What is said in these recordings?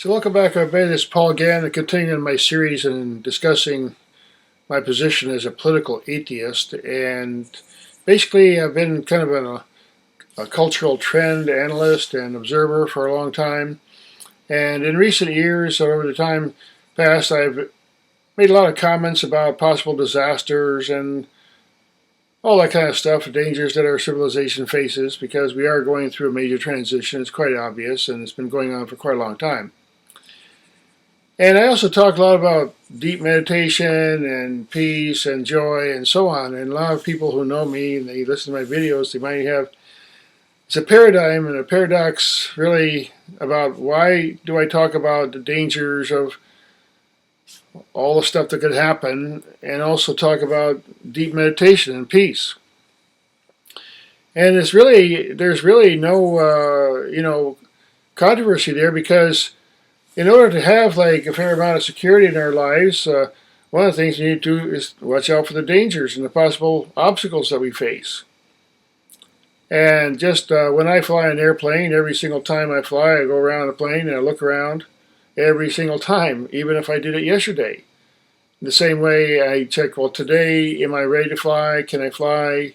So welcome back, everybody. This is Paul again, and continuing my series and discussing my position as a political atheist. And basically, I've been kind of a cultural trend analyst and observer for a long time. And in recent years, over the time past, I've made a lot of comments about possible disasters and all that kind of stuff, dangers that our civilization faces, because we are going through a major transition. It's quite obvious, and it's been going on for quite a long time. And I also talk a lot about deep meditation and peace and joy and so on. And a lot of people who know me and they listen to my videos, they might have it's a paradigm and a paradox really about why do I talk about the dangers of all the stuff that could happen and also talk about deep meditation and peace. And there's really no controversy there, because in order to have like a fair amount of security in our lives, one of the things we need to do is watch out for the dangers and the possible obstacles that we face. And just when I fly an airplane, every single time I fly, I go around the plane and I look around every single time, even if I did it yesterday. The same way I check, well, today, am I ready to fly? Can I fly?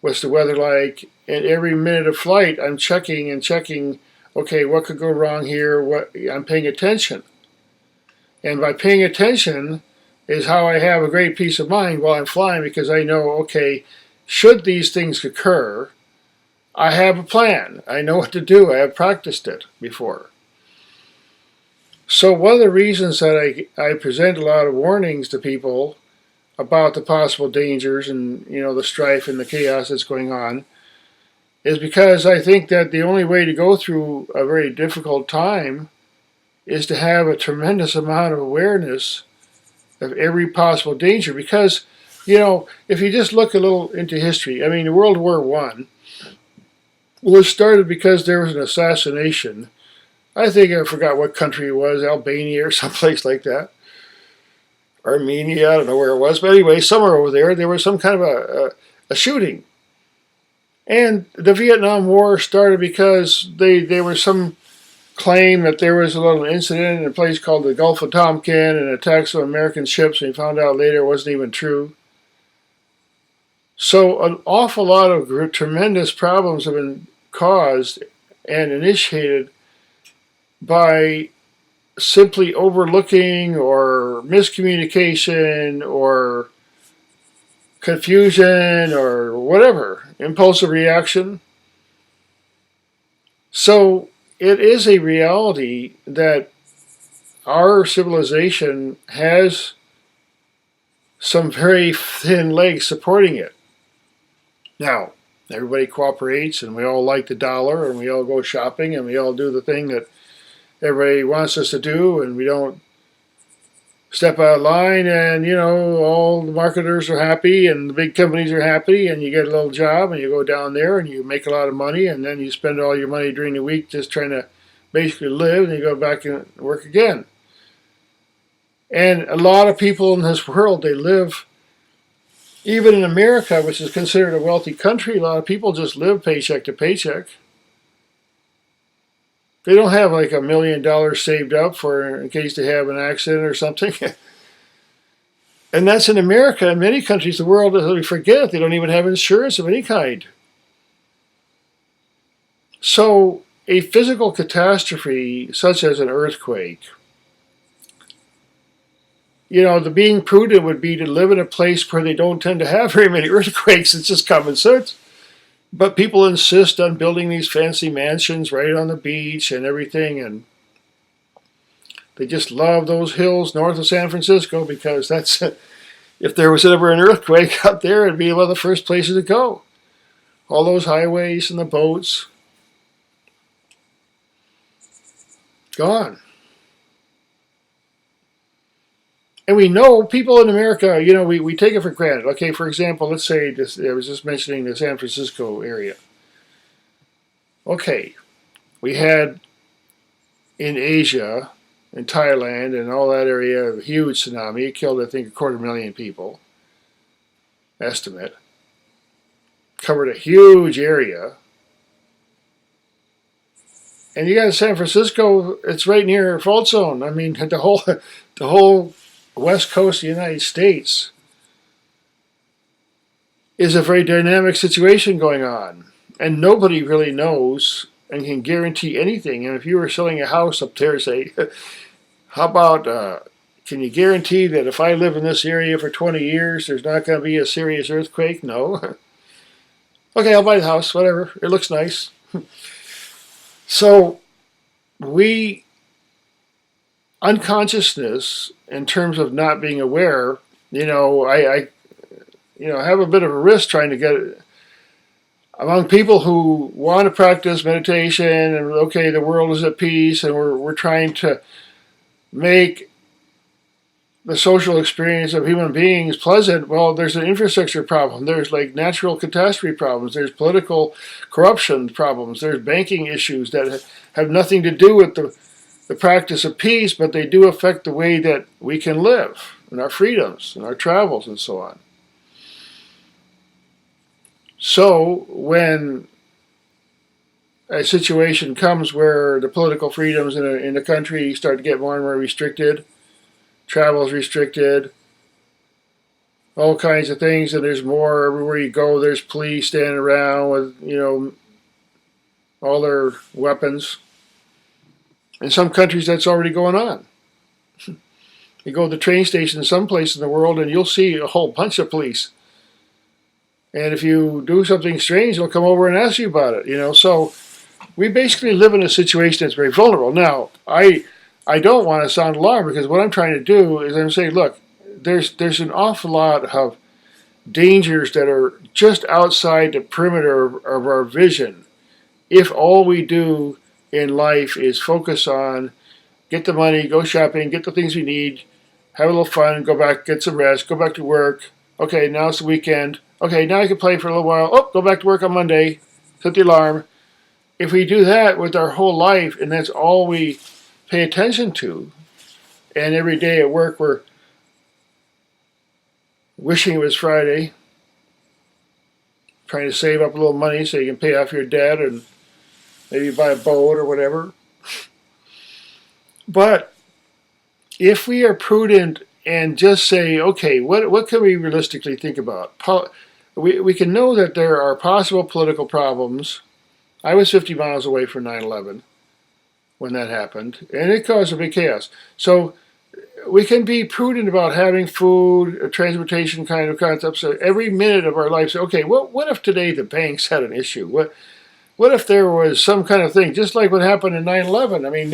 What's the weather like? And every minute of flight, I'm checking and checking, okay, what could go wrong here? I'm paying attention. And by paying attention is how I have a great peace of mind while I'm flying, because I know, okay, should these things occur, I have a plan. I know what to do. I have practiced it before. So one of the reasons that I present a lot of warnings to people about the possible dangers and the strife and the chaos that's going on is because I think that the only way to go through a very difficult time is to have a tremendous amount of awareness of every possible danger. Because, if you just look a little into history, I mean, World War I was started because there was an assassination. I think I forgot what country it was, Albania or someplace like that. Armenia, I don't know where it was. But anyway, somewhere over there was some kind of a shooting. And the Vietnam War started because there was some claim that there was a little incident in a place called the Gulf of Tonkin and attacks on American ships, and we found out later it wasn't even true. So an awful lot of tremendous problems have been caused and initiated by simply overlooking or miscommunication or confusion or whatever, impulsive reaction. So it is a reality that our civilization has some very thin legs supporting it. Now, everybody cooperates and we all like the dollar and we all go shopping and we all do the thing that everybody wants us to do, and we don't step out of line, and all the marketers are happy and the big companies are happy, and you get a little job and you go down there and you make a lot of money, and then you spend all your money during the week just trying to basically live, and you go back and work again. And a lot of people in this world, they live, even in America, which is considered a wealthy country, a lot of people just live paycheck to paycheck. They don't have like $1 million saved up for in case they have an accident or something. And that's in America. In many countries of the world, we forget, they don't even have insurance of any kind. So a physical catastrophe such as an earthquake, the being prudent would be to live in a place where they don't tend to have very many earthquakes. It's just common sense. But people insist on building these fancy mansions right on the beach and everything, and they just love those hills north of San Francisco, because that's if there was ever an earthquake out there, it'd be one of the first places to go. All those highways and the boats, gone. And we know people in America, we take it for granted. Okay, for example, let's say I was just mentioning the San Francisco area. Okay, we had in Asia, in Thailand and all that area, a huge tsunami. It killed, I think, 250,000 people, estimate. Covered a huge area. And you got San Francisco, it's right near a fault zone. I mean, the whole west coast of the United States is a very dynamic situation going on. And nobody really knows and can guarantee anything. And if you were selling a house up there, say, how about, can you guarantee that if I live in this area for 20 years, there's not going to be a serious earthquake? No. Okay, I'll buy the house, whatever. It looks nice. So we, unconsciousness in terms of not being aware, I have a bit of a risk trying to get among people who want to practice meditation and okay, the world is at peace and we're trying to make the social experience of human beings pleasant. Well, there's an infrastructure problem. There's like natural catastrophe problems. There's political corruption problems. There's banking issues that have nothing to do with the practice of peace, but they do affect the way that we can live and our freedoms and our travels and so on. So when a situation comes where the political freedoms in the country start to get more and more restricted, travel is restricted, all kinds of things, and there's more everywhere you go. There's police standing around with, all their weapons. In some countries, that's already going on. You go to the train station in some place in the world, and you'll see a whole bunch of police. And if you do something strange, they'll come over and ask you about it, So we basically live in a situation that's very vulnerable. Now, I don't want to sound alarmed because what I'm trying to do is I'm saying, look, there's an awful lot of dangers that are just outside the perimeter of our vision. If all we do in life is focus on get the money, go shopping, get the things we need, have a little fun, go back, get some rest, go back to work. Okay, now it's the weekend. Okay, now I can play for a little while. Oh, go back to work on Monday. Set the alarm. If we do that with our whole life and that's all we pay attention to, and every day at work we're wishing it was Friday, trying to save up a little money so you can pay off your debt and maybe buy a boat or whatever. But if we are prudent and just say, okay, what can we realistically think about? We can know that there are possible political problems. I was 50 miles away from 9/11 when that happened, and it caused a big chaos. So we can be prudent about having food, transportation kind of concepts. So every minute of our life, say, okay, what if today the banks had an issue? What if there was some kind of thing, just like what happened in 9/11? I mean,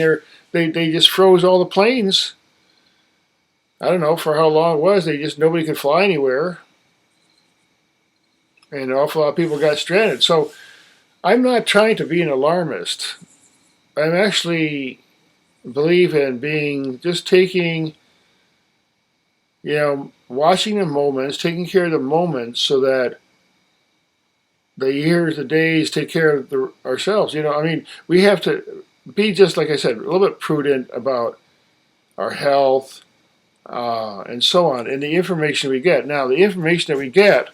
they just froze all the planes. I don't know for how long it was. Nobody could fly anywhere. And an awful lot of people got stranded. So I'm not trying to be an alarmist. I'm actually believe in taking, watching the moments, taking care of the moments so that the years, the days take care of ourselves. We have to be, just like I said, a little bit prudent about our health and so on, and the information we get. Now, the information that we get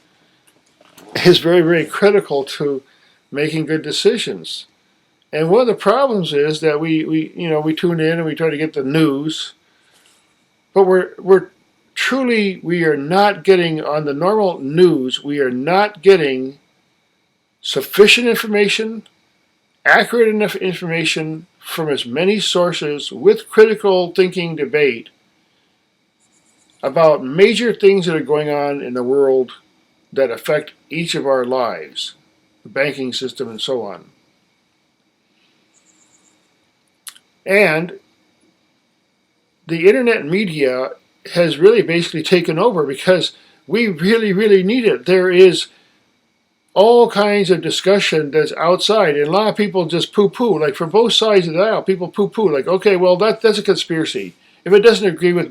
is very, very critical to making good decisions. And one of the problems is that we tune in and we try to get the news, but we are not getting on the normal news. We are not getting sufficient information, accurate enough information from as many sources with critical thinking debate about major things that are going on in the world that affect each of our lives, the banking system and so on. And the internet media has really basically taken over because we really, really need it. There is all kinds of discussion that's outside, and a lot of people just poo-poo, like from both sides of the aisle, people poo-poo, like, okay, well, that's a conspiracy. If it doesn't agree with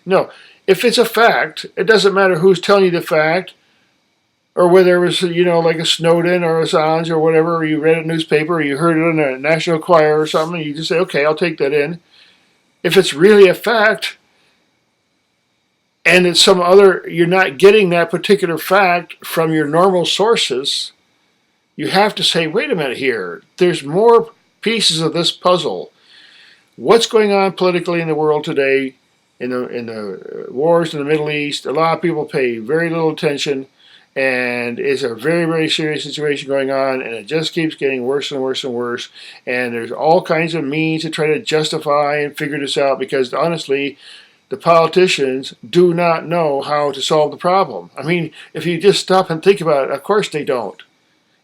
no, if it's a fact, it doesn't matter who's telling you the fact, or whether it was, like a Snowden or Assange or whatever, or you read it in a newspaper, or you heard it in a national choir or something, you just say, okay, I'll take that in. If it's really a fact, and it's some other, you're not getting that particular fact from your normal sources, you have to say, wait a minute here, there's more pieces of this puzzle. What's going on politically in the world today, in the wars in the Middle East? A lot of people pay very little attention, and it's a very, very serious situation going on, and it just keeps getting worse and worse and worse. And there's all kinds of means to try to justify and figure this out, because honestly, the politicians do not know how to solve the problem. I mean, if you just stop and think about it, of course they don't.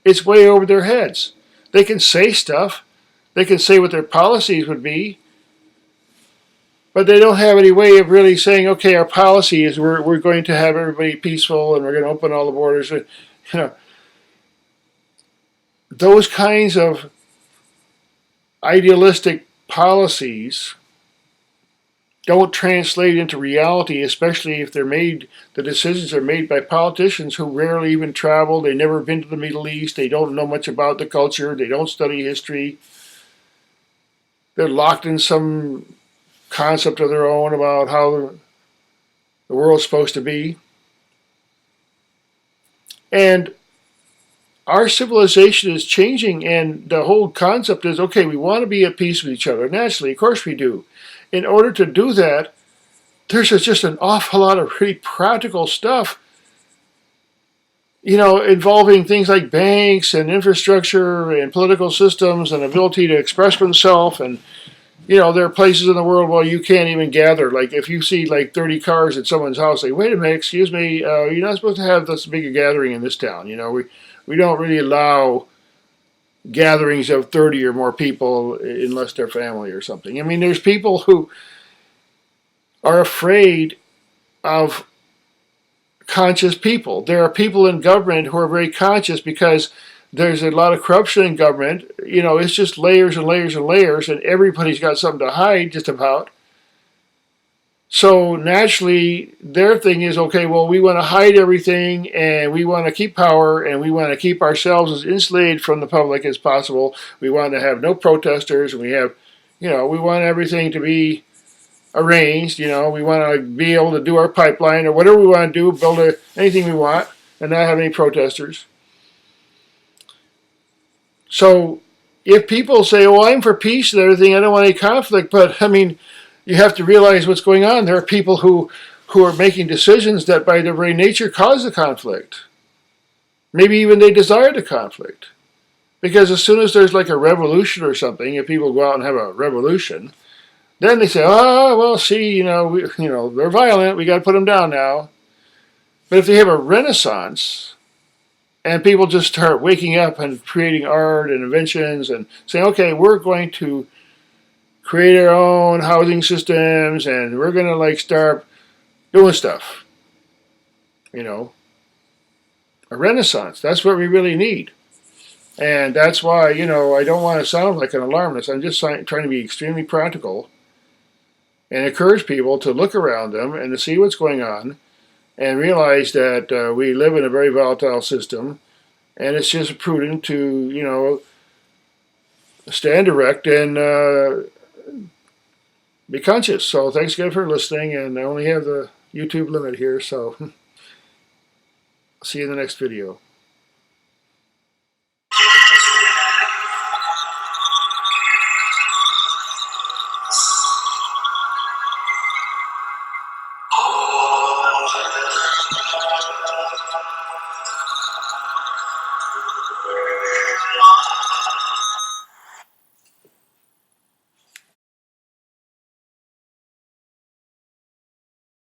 It's way over their heads. They can say stuff, they can say what their policies would be, but they don't have any way of really saying, okay, our policy is we're going to have everybody peaceful and we're going to open all the borders. You know, those kinds of idealistic policies don't translate into reality, especially if the decisions are made by politicians who rarely even travel. They've never been to the Middle East. They don't know much about the culture. They don't study history. They're locked in some concept of their own about how the world's supposed to be. And our civilization is changing, and the whole concept is, okay, we want to be at peace with each other. Naturally, of course we do. In order to do that, there's just an awful lot of really practical stuff, involving things like banks and infrastructure and political systems and ability to express oneself. And, there are places in the world where you can't even gather. Like if you see like 30 cars at someone's house, like, wait a minute, excuse me, you're not supposed to have this big a gathering in this town. We don't really allow gatherings of 30 or more people unless they're family or something. I mean, there's people who are afraid of conscious people. There are people in government who are very conscious because there's a lot of corruption in government. It's just layers and layers and layers, and everybody's got something to hide just about. So naturally, their thing is, okay, well, we want to hide everything, and we want to keep power, and we want to keep ourselves as insulated from the public as possible. We want to have no protesters, and we want everything to be arranged. We want to be able to do our pipeline or whatever we want to do, build anything we want, and not have any protesters. So if people say, "Oh, I'm for peace and everything, I don't want any conflict," but I mean, you have to realize what's going on. There are people who are making decisions that by their very nature cause the conflict. Maybe even they desire the conflict. Because as soon as there's like a revolution or something, if people go out and have a revolution, then they say, "Oh, well, see, they're violent. We got to put them down now." But if they have a renaissance, and people just start waking up and creating art and inventions and saying, "Okay, we're going to create our own housing systems, and we're going to start doing stuff," a renaissance. That's what we really need. And that's why, I don't want to sound like an alarmist. I'm just trying to be extremely practical and encourage people to look around them and to see what's going on and realize that we live in a very volatile system, and it's just prudent to, stand erect and be conscious. So thanks again for listening, and I only have the YouTube limit here, so see you in the next video.